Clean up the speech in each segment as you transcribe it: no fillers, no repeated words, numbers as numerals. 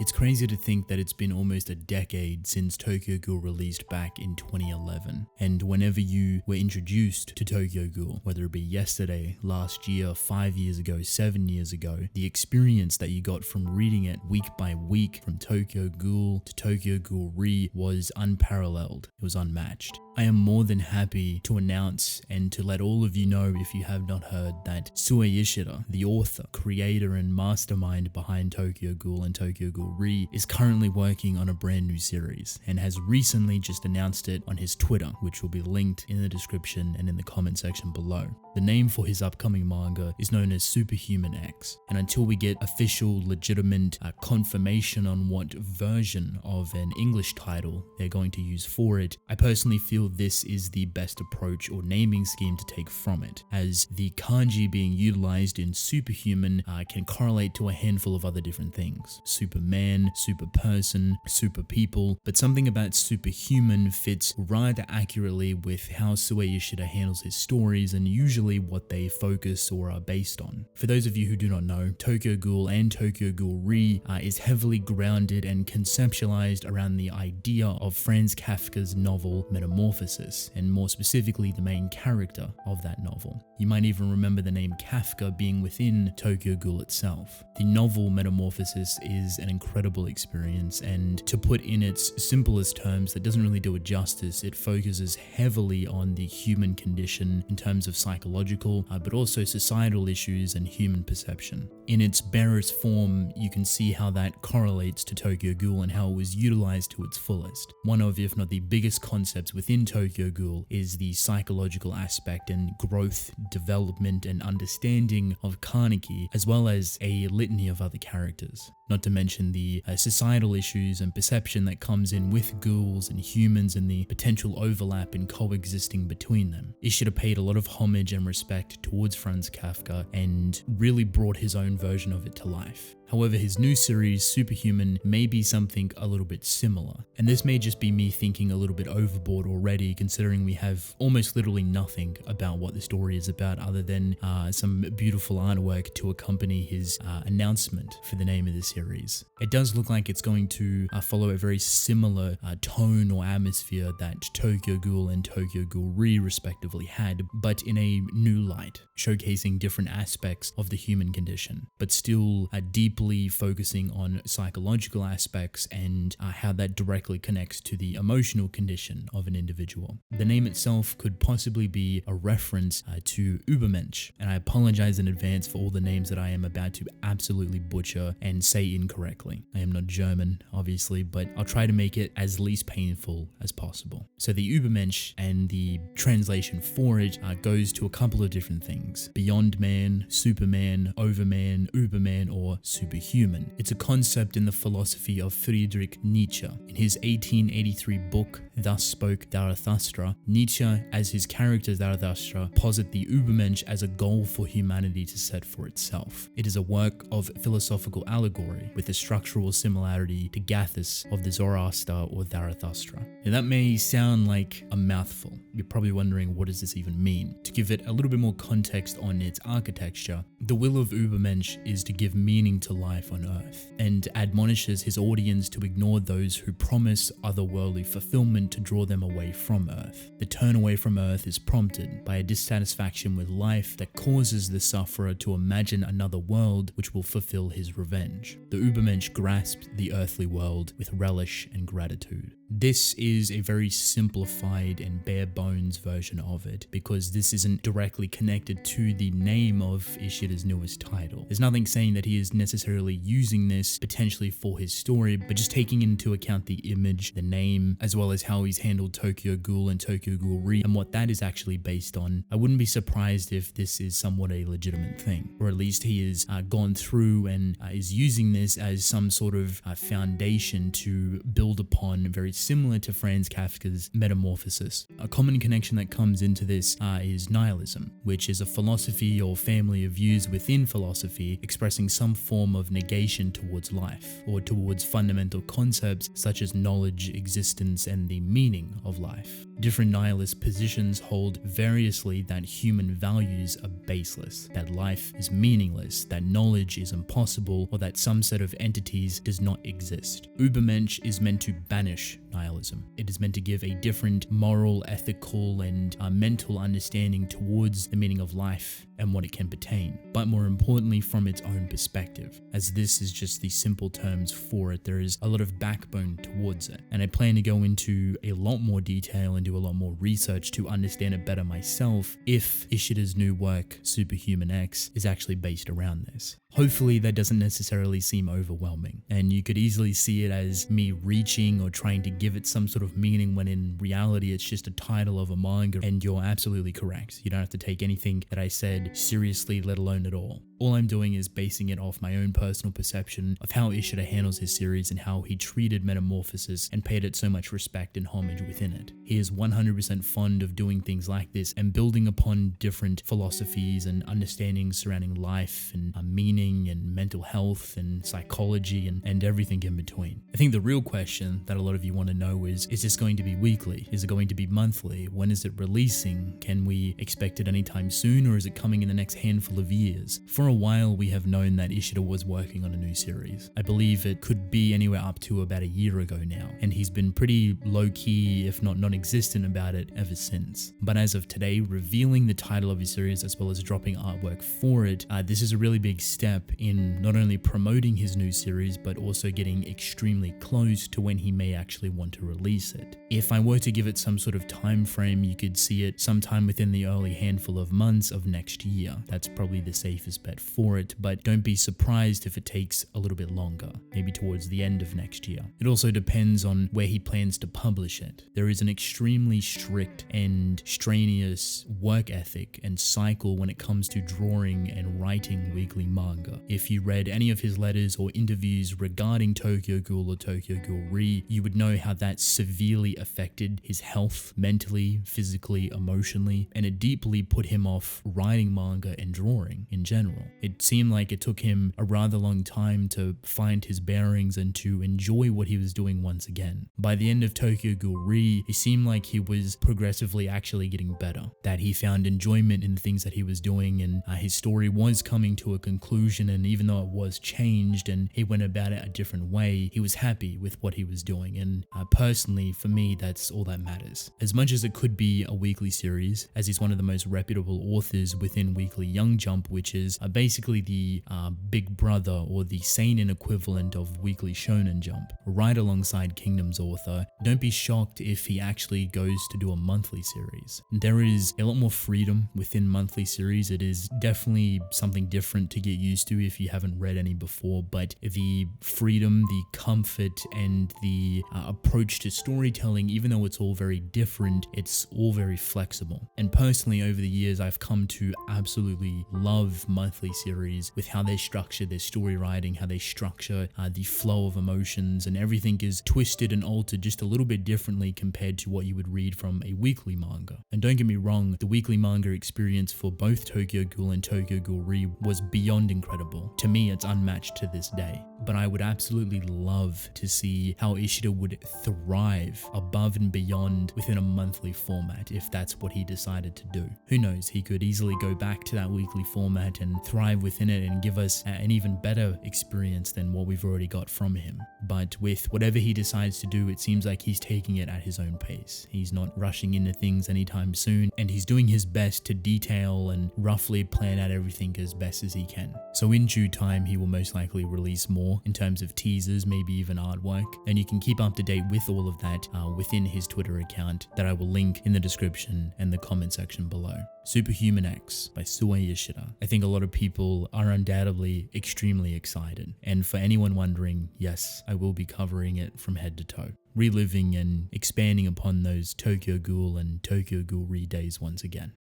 It's crazy to think that it's been almost a decade since Tokyo Ghoul released back in 2011. And whenever you were introduced to Tokyo Ghoul, whether it be yesterday, last year, 5 years ago, 7 years ago, the experience that you got from reading it week by week from Tokyo Ghoul to Tokyo Ghoul Re was unparalleled. It was unmatched. I am more than happy to announce and to let all of you know, if you have not heard, that Sui Ishida, the author, creator and mastermind behind Tokyo Ghoul and Tokyo Ghoul Re, is currently working on a brand new series and has recently just announced it on his Twitter, which will be linked in the description and in the comment section below. The name for his upcoming manga is known as Superhuman X, and until we get official, legitimate confirmation on what version of an English title they're going to use for it, I personally feel this is the best approach or naming scheme to take from it, as the kanji being utilized in superhuman can correlate to a handful of other different things. Superman, super person, super people, but something about superhuman fits rather accurately with how Sui Ishida handles his stories and usually what they focus or are based on. For those of you who do not know, Tokyo Ghoul and Tokyo Ghoul Re is heavily grounded and conceptualized around the idea of Franz Kafka's novel Metamorphosis, and more specifically the main character of that novel. You might even remember the name Kafka being within Tokyo Ghoul itself. The novel Metamorphosis is an incredible experience, and to put in its simplest terms, that doesn't really do it justice. It focuses heavily on the human condition in terms of psychological, but also societal issues and human perception. In its barest form, you can see how that correlates to Tokyo Ghoul and how it was utilized to its fullest. One of, if not the biggest concepts within Tokyo Ghoul is the psychological aspect and growth, development, and understanding of Kaneki, as well as a litany of other characters. Not to mention the societal issues and perception that comes in with ghouls and humans and the potential overlap in coexisting between them. Ishida paid a lot of homage and respect towards Franz Kafka and really brought his own version of it to life. However, his new series, Superhuman, may be something a little bit similar. And this may just be me thinking a little bit overboard already, considering we have almost literally nothing about what the story is about other than some beautiful artwork to accompany his announcement for the name of the series. It does look like it's going to follow a very similar tone or atmosphere that Tokyo Ghoul and Tokyo Ghoul Re respectively had, but in a new light, showcasing different aspects of the human condition, but still deeply focusing on psychological aspects and how that directly connects to the emotional condition of an individual. The name itself could possibly be a reference to Übermensch, and I apologize in advance for all the names that I am about to absolutely butcher and say incorrectly. I am not German, obviously, but I'll try to make it as least painful as possible. So the Übermensch and the translation for it goes to a couple of different things: beyond man, Superman, Overman, Uberman, or superhuman. It's a concept in the philosophy of Friedrich Nietzsche. In his 1883 book, Thus Spoke Zarathustra, Nietzsche, as his character Zarathustra, posit the Übermensch as a goal for humanity to set for itself. It is a work of philosophical allegory with a structural similarity to Gathis of the Zoroaster or Zarathustra. Now that may sound like a mouthful. You're probably wondering, what does this even mean? To give it a little bit more context on its architecture, the will of Übermensch is to give meaning to life on Earth, and admonishes his audience to ignore those who promise otherworldly fulfillment to draw them away from Earth. The turn away from Earth is prompted by a dissatisfaction with life that causes the sufferer to imagine another world which will fulfill his revenge. The Übermensch grasped the earthly world with relish and gratitude. This is a very simplified and bare bones version of it, because this isn't directly connected to the name of Ishida's newest title. There's nothing saying that he is necessarily using this potentially for his story, but just taking into account the image, the name, as well as how he's handled Tokyo Ghoul and Tokyo Ghoul Re and what that is actually based on, I wouldn't be surprised if this is somewhat a legitimate thing, or at least he has gone through and is using this as some sort of foundation to build upon, very similar to Franz Kafka's Metamorphosis. A common connection that comes into this is nihilism, which is a philosophy or family of views within philosophy expressing some form of negation towards life, or towards fundamental concepts such as knowledge, existence, and the meaning of life. Different nihilist positions hold variously that human values are baseless, that life is meaningless, that knowledge is impossible, or that some set of entities does not exist. Übermensch is meant to banish nihilism. It is meant to give a different moral, ethical, and mental understanding towards the meaning of life and what it can pertain, but more importantly from its own perspective. As this is just the simple terms for it, there is a lot of backbone towards it, and I plan to go into a lot more detail and do a lot more research to understand it better myself if Ishida's new work, Superhuman X, is actually based around this. Hopefully that doesn't necessarily seem overwhelming, and you could easily see it as me reaching or trying to give it some sort of meaning when in reality it's just a title of a manga, and you're absolutely correct. You don't have to take anything that I said seriously, let alone at all. All I'm doing is basing it off my own personal perception of how Ishida handles his series and how he treated Metamorphosis and paid it so much respect and homage within it. He is 100% fond of doing things like this and building upon different philosophies and understandings surrounding life and meaning and mental health and psychology and everything in between. I think the real question that a lot of you want to know is this going to be weekly? Is it going to be monthly? When is it releasing? Can we expect it anytime soon, or is it coming in the next handful of years? For a while, we have known that Ishida was working on a new series. I believe it could be anywhere up to about a year ago now, and he's been pretty low-key, if not non-existent about it ever since. But as of today, revealing the title of his series as well as dropping artwork for it, this is a really big step in not only promoting his new series, but also getting extremely close to when he may actually want to release it. If I were to give it some sort of time frame, you could see it sometime within the early handful of months of next year. That's probably the safest bet for it, but don't be surprised if it takes a little bit longer, maybe towards the end of next year. It also depends on where he plans to publish it. There is an extremely strict and strenuous work ethic and cycle when it comes to drawing and writing weekly manga. If you read any of his letters or interviews regarding Tokyo Ghoul or Tokyo Ghoul Re, you would know how that severely affected his health, mentally, physically, emotionally, and it deeply put him off writing manga and drawing in general. It seemed like it took him a rather long time to find his bearings and to enjoy what he was doing once again. By the end of Tokyo Ghoul Re, it seemed like he was progressively actually getting better, that he found enjoyment in the things that he was doing, and his story was coming to a conclusion, and even though it was changed and he went about it a different way, he was happy with what he was doing, and personally, for me, that's all that matters. As much as it could be a weekly series, as he's one of the most reputable authors within Weekly Young Jump, which is basically the big brother or the seinen equivalent of Weekly Shonen Jump, right alongside Kingdom's author, don't be shocked if he actually goes to do a monthly series. There is a lot more freedom within monthly series. It is definitely something different to get used to if you haven't read any before, but the freedom, the comfort, and the approach to storytelling, even though it's all very different, it's all very flexible. And personally, over the years, I've come to absolutely love monthly series with how they structure their story writing, how they structure the flow of emotions, and everything is twisted and altered just a little bit differently compared to what you would read from a weekly manga. And don't get me wrong, the weekly manga experience for both Tokyo Ghoul and Tokyo Ghoul Re was beyond incredible. To me, it's unmatched to this day. But I would absolutely love to see how Ishida would thrive above and beyond within a monthly format if that's what he decided to do. Who knows, he could easily go back to that weekly format and thrive within it and give us an even better experience than what we've already got from him. But with whatever he decides to do, it seems like he's taking it at his own pace. He's not rushing into things anytime soon, and he's doing his best to detail and roughly plan out everything as best as he can. So in due time, he will most likely release more in terms of teasers, maybe even artwork, and you can keep up to date with all of that within his Twitter account that I will link in the description and the comment section below. Superhuman X by Sui Ishida. I think a lot of people are undoubtedly extremely excited, and for anyone wondering, yes, I will be covering it from head to toe, reliving and expanding upon those Tokyo Ghoul and Tokyo Ghoul Re days once again.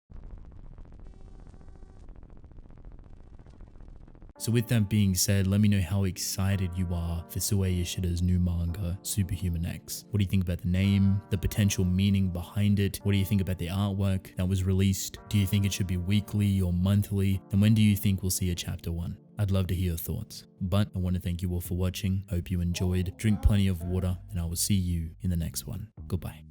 So with that being said, let me know how excited you are for Sui Ishida's new manga, Superhuman X. What do you think about the name, the potential meaning behind it? What do you think about the artwork that was released? Do you think it should be weekly or monthly? And when do you think we'll see a chapter 1? I'd love to hear your thoughts. But I want to thank you all for watching. Hope you enjoyed. Drink plenty of water, and I will see you in the next one. Goodbye.